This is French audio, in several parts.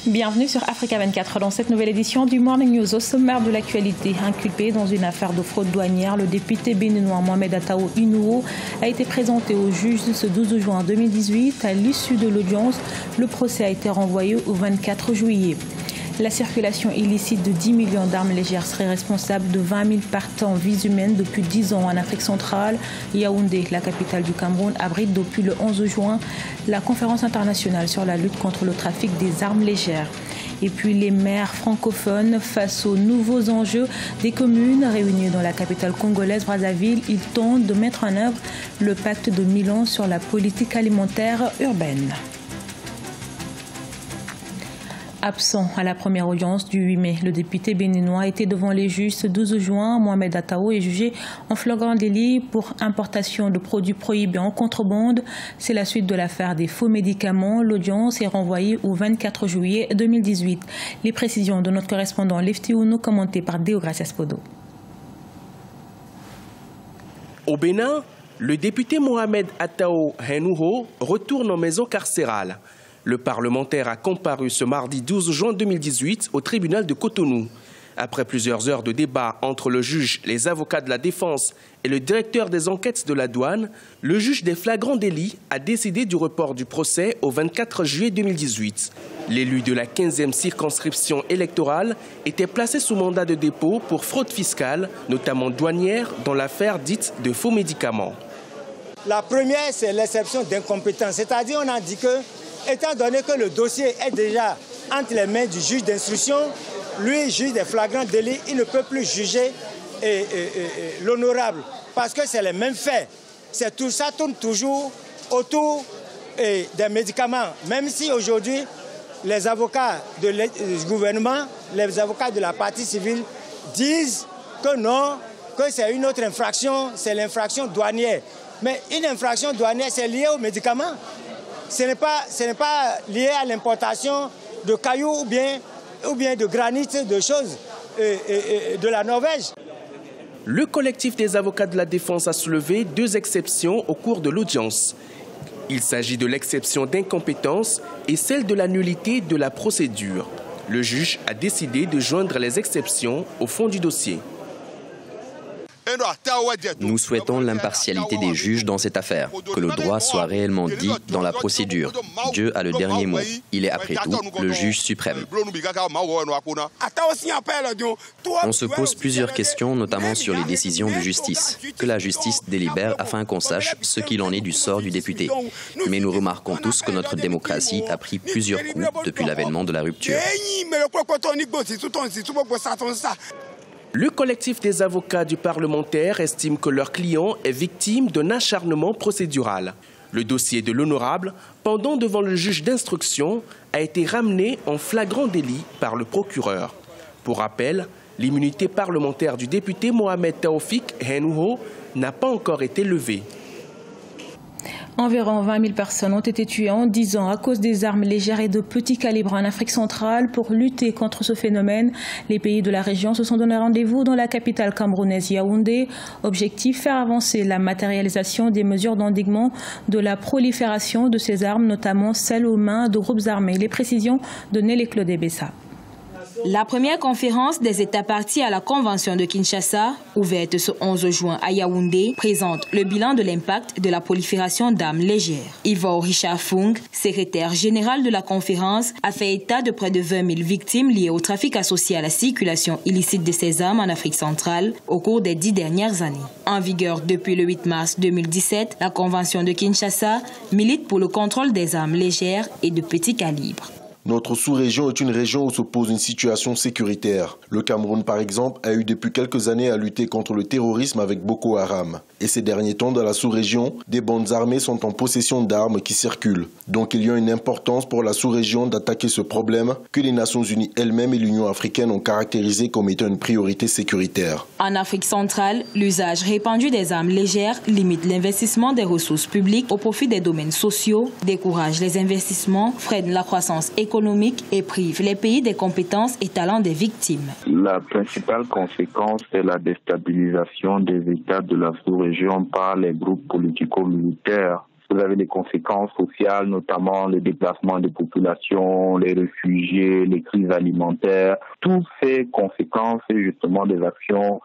Bienvenue sur Africa 24 dans cette nouvelle édition du Morning News. Au sommaire de l'actualité, inculpé dans une affaire de fraude douanière, le député béninois Mohamed Atao Inouho a été présenté au juge ce 12 juin 2018. À l'issue de l'audience, le procès a été renvoyé au 24 juillet. La circulation illicite de 10 millions d'armes légères serait responsable de 20 000 pertes en vies humaines depuis 10 ans en Afrique centrale. Yaoundé, la capitale du Cameroun, abrite depuis le 11 juin la conférence internationale sur la lutte contre le trafic des armes légères. Et puis les maires francophones face aux nouveaux enjeux des communes réunies dans la capitale congolaise Brazzaville, ils tentent de mettre en œuvre le pacte de Milan sur la politique alimentaire urbaine. Absent à la première audience du 8 mai, le député béninois était devant les juges ce 12 juin. Mohamed Atao est jugé en flagrant délit pour importation de produits prohibés en contrebande. C'est la suite de l'affaire des faux médicaments. L'audience est renvoyée au 24 juillet 2018. Les précisions de notre correspondant Lefty Ouno, commentées par Deogracias Podo. Au Bénin, le député Mohamed Atao Inouho retourne en maison carcérale. Le parlementaire a comparu ce mardi 12 juin 2018 au tribunal de Cotonou. Après plusieurs heures de débat entre le juge, les avocats de la défense et le directeur des enquêtes de la douane, le juge des flagrants délits a décidé du report du procès au 24 juillet 2018. L'élu de la 15e circonscription électorale était placé sous mandat de dépôt pour fraude fiscale, notamment douanière, dans l'affaire dite de faux médicaments. La première, c'est l'exception d'incompétence. C'est-à-dire, on a dit que étant donné que le dossier est déjà entre les mains du juge d'instruction, lui, juge des flagrants délits, il ne peut plus juger l'honorable parce que c'est les mêmes faits. Tout ça tourne toujours autour des médicaments. Même si aujourd'hui, les avocats du gouvernement, les avocats de la partie civile disent que non, que c'est une autre infraction, c'est l'infraction douanière. Mais une infraction douanière, c'est lié aux médicaments. Ce n'est pas lié à l'importation de cailloux ou bien de granit, de choses de la Norvège. Le collectif des avocats de la défense a soulevé deux exceptions au cours de l'audience. Il s'agit de l'exception d'incompétence et celle de la nullité de la procédure. Le juge a décidé de joindre les exceptions au fond du dossier. Nous souhaitons l'impartialité des juges dans cette affaire, que le droit soit réellement dit dans la procédure. Dieu a le dernier mot. Il est après tout le juge suprême. On se pose plusieurs questions, notamment sur les décisions de justice. Que la justice délibère afin qu'on sache ce qu'il en est du sort du député. Mais nous remarquons tous que notre démocratie a pris plusieurs coups depuis l'avènement de la rupture. Le collectif des avocats du parlementaire estime que leur client est victime d'un acharnement procédural. Le dossier de l'honorable, pendant devant le juge d'instruction, a été ramené en flagrant délit par le procureur. Pour rappel, l'immunité parlementaire du député Mohamed Taoufik Inouho n'a pas encore été levée. Environ 20 000 personnes ont été tuées en 10 ans à cause des armes légères et de petit calibre en Afrique centrale. Pour lutter contre ce phénomène, les pays de la région se sont donné rendez-vous dans la capitale camerounaise Yaoundé. Objectif, faire avancer la matérialisation des mesures d'endiguement de la prolifération de ces armes, notamment celles aux mains de groupes armés. Les précisions de Nelly Claude Bessa. La première conférence des États partis à la Convention de Kinshasa, ouverte ce 11 juin à Yaoundé, présente le bilan de l'impact de la prolifération d'armes légères. Ivor Richard Fung, secrétaire général de la conférence, a fait état de près de 20 000 victimes liées au trafic associé à la circulation illicite de ces armes en Afrique centrale au cours des 10 dernières années. En vigueur depuis le 8 mars 2017, la Convention de Kinshasa milite pour le contrôle des armes légères et de petit calibre. Notre sous-région est une région où se pose une situation sécuritaire. Le Cameroun, par exemple, a eu depuis quelques années à lutter contre le terrorisme avec Boko Haram. Et ces derniers temps, dans la sous-région, des bandes armées sont en possession d'armes qui circulent. Donc il y a une importance pour la sous-région d'attaquer ce problème que les Nations Unies elles-mêmes et l'Union africaine ont caractérisé comme étant une priorité sécuritaire. En Afrique centrale, l'usage répandu des armes légères limite l'investissement des ressources publiques au profit des domaines sociaux, décourage les investissements, freine la croissance économique et prive les pays des compétences et talents des victimes. La principale conséquence est la déstabilisation des États de la sous-région par les groupes politico-militaires Vous avez des conséquences sociales, notamment le déplacement des populations, les réfugiés, les crises alimentaires. Toutes ces conséquences, justement, des actions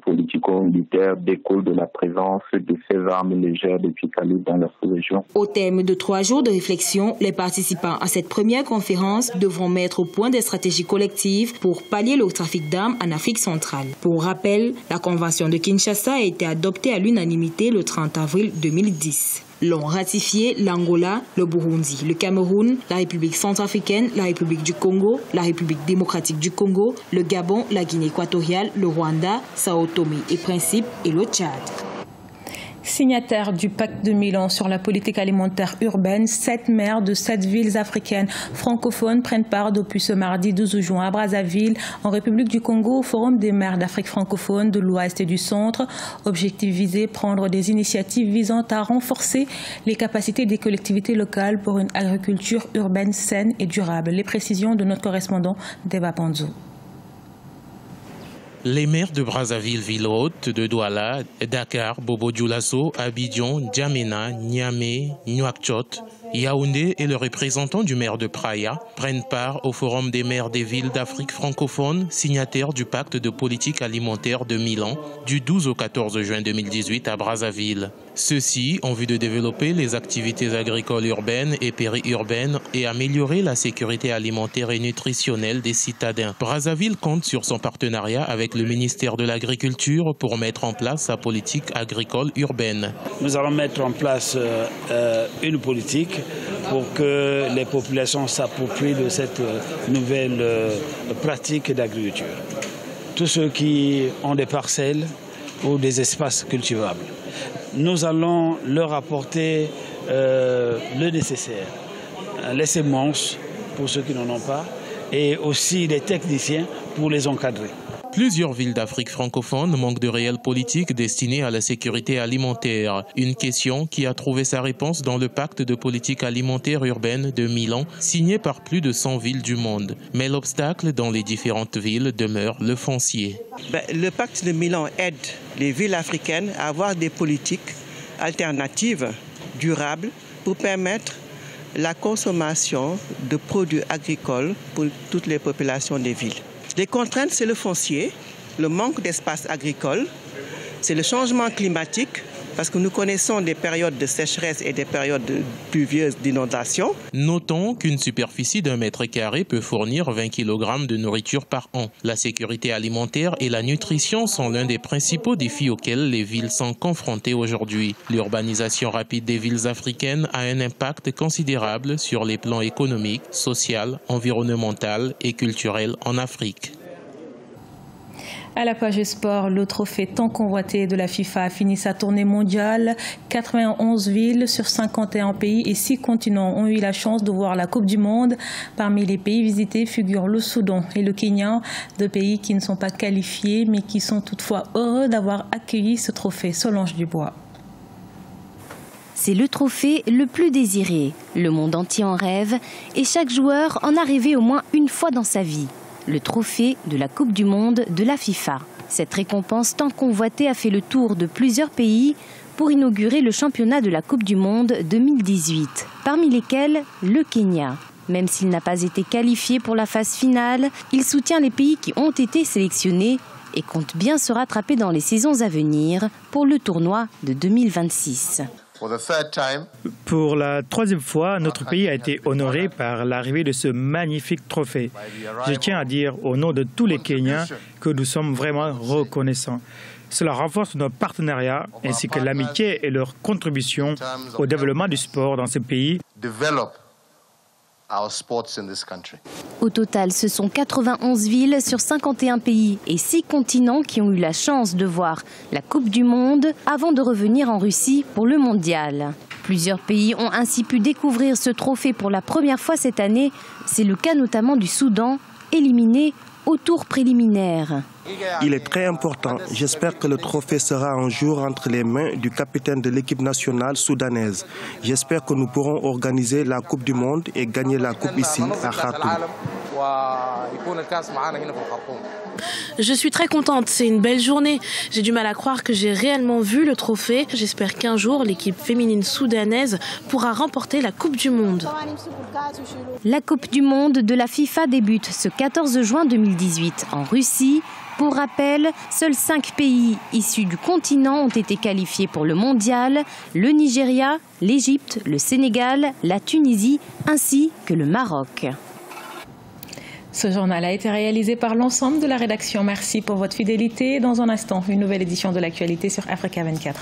politico-militaires découlent de la présence de ces armes légères de petits calibres dans la sous-région. Au terme de 3 jours de réflexion, les participants à cette première conférence devront mettre au point des stratégies collectives pour pallier le trafic d'armes en Afrique centrale. Pour rappel, la Convention de Kinshasa a été adoptée à l'unanimité le 30 avril 2010. L'ont ratifié l'Angola, le Burundi, le Cameroun, la République centrafricaine, la République du Congo, la République démocratique du Congo, le Gabon, la Guinée équatoriale, le Rwanda, Sao Tomé et Principe et le Tchad. Signataires du pacte de Milan sur la politique alimentaire urbaine, 7 maires de 7 villes africaines francophones prennent part depuis ce mardi 12 juin à Brazzaville, en République du Congo, au Forum des maires d'Afrique francophone de l'Ouest et du Centre. Objectif visé, prendre des initiatives visant à renforcer les capacités des collectivités locales pour une agriculture urbaine saine et durable. Les précisions de notre correspondant Deba Panzo. Les maires de Brazzaville, ville haute, de Douala, Dakar, Bobo-Dioulasso, Abidjan, N'Djamena, Niamey, Nouakchott, Yaoundé et le représentant du maire de Praia prennent part au Forum des maires des villes d'Afrique francophone, signataires du pacte de politique alimentaire de Milan du 12 au 14 juin 2018 à Brazzaville. Ceux-ci ont vu de développer les activités agricoles urbaines et périurbaines et améliorer la sécurité alimentaire et nutritionnelle des citadins. Brazzaville compte sur son partenariat avec le ministère de l'Agriculture pour mettre en place sa politique agricole urbaine. Nous allons mettre en place une politique pour que les populations s'approprient de cette nouvelle pratique d'agriculture. Tous ceux qui ont des parcelles ou des espaces cultivables, nous allons leur apporter le nécessaire, les semences pour ceux qui n'en ont pas et aussi des techniciens pour les encadrer. Plusieurs villes d'Afrique francophone manquent de réelles politiques destinées à la sécurité alimentaire. Une question qui a trouvé sa réponse dans le pacte de politique alimentaire urbaine de Milan, signé par plus de 100 villes du monde. Mais l'obstacle dans les différentes villes demeure le foncier. Le pacte de Milan aide les villes africaines à avoir des politiques alternatives, durables, pour permettre la consommation de produits agricoles pour toutes les populations des villes. Les contraintes, c'est le foncier, le manque d'espace agricole, c'est le changement climatique, parce que nous connaissons des périodes de sécheresse et des périodes pluvieuses d'inondation. Notons qu'une superficie d'1 mètre carré peut fournir 20 kg de nourriture par an. La sécurité alimentaire et la nutrition sont l'un des principaux défis auxquels les villes sont confrontées aujourd'hui. L'urbanisation rapide des villes africaines a un impact considérable sur les plans économiques, social, environnemental et culturel en Afrique. À la page sport, le trophée tant convoité de la FIFA a fini sa tournée mondiale. 91 villes sur 51 pays et 6 continents ont eu la chance de voir la Coupe du Monde. Parmi les pays visités figurent le Soudan et le Kenya, 2 pays qui ne sont pas qualifiés mais qui sont toutefois heureux d'avoir accueilli ce trophée. Solange Dubois. C'est le trophée le plus désiré. Le monde entier en rêve et chaque joueur en a rêvé au moins une fois dans sa vie. Le trophée de la Coupe du Monde de la FIFA. Cette récompense tant convoitée a fait le tour de plusieurs pays pour inaugurer le championnat de la Coupe du Monde 2018, parmi lesquels le Kenya. Même s'il n'a pas été qualifié pour la phase finale, il soutient les pays qui ont été sélectionnés et compte bien se rattraper dans les saisons à venir pour le tournoi de 2026. Pour la 3e fois, notre pays a été honoré par l'arrivée de ce magnifique trophée. Je tiens à dire au nom de tous les Kenyans que nous sommes vraiment reconnaissants. Cela renforce notre partenariat ainsi que l'amitié et leur contribution au développement du sport dans ce pays. Au total, ce sont 91 villes sur 51 pays et 6 continents qui ont eu la chance de voir la Coupe du Monde avant de revenir en Russie pour le mondial. Plusieurs pays ont ainsi pu découvrir ce trophée pour la première fois cette année. C'est le cas notamment du Soudan, éliminé au tour préliminaire. Il est très important. J'espère que le trophée sera un jour entre les mains du capitaine de l'équipe nationale soudanaise. J'espère que nous pourrons organiser la Coupe du Monde et gagner la Coupe ici, à Khartoum. Je suis très contente, c'est une belle journée. J'ai du mal à croire que j'ai réellement vu le trophée. J'espère qu'un jour, l'équipe féminine soudanaise pourra remporter la Coupe du Monde. La Coupe du Monde de la FIFA débute ce 14 juin 2018 en Russie. Pour rappel, seuls 5 pays issus du continent ont été qualifiés pour le mondial: le Nigeria, l'Égypte, le Sénégal, la Tunisie ainsi que le Maroc. Ce journal a été réalisé par l'ensemble de la rédaction. Merci pour votre fidélité. Dans un instant, une nouvelle édition de l'actualité sur Africa 24.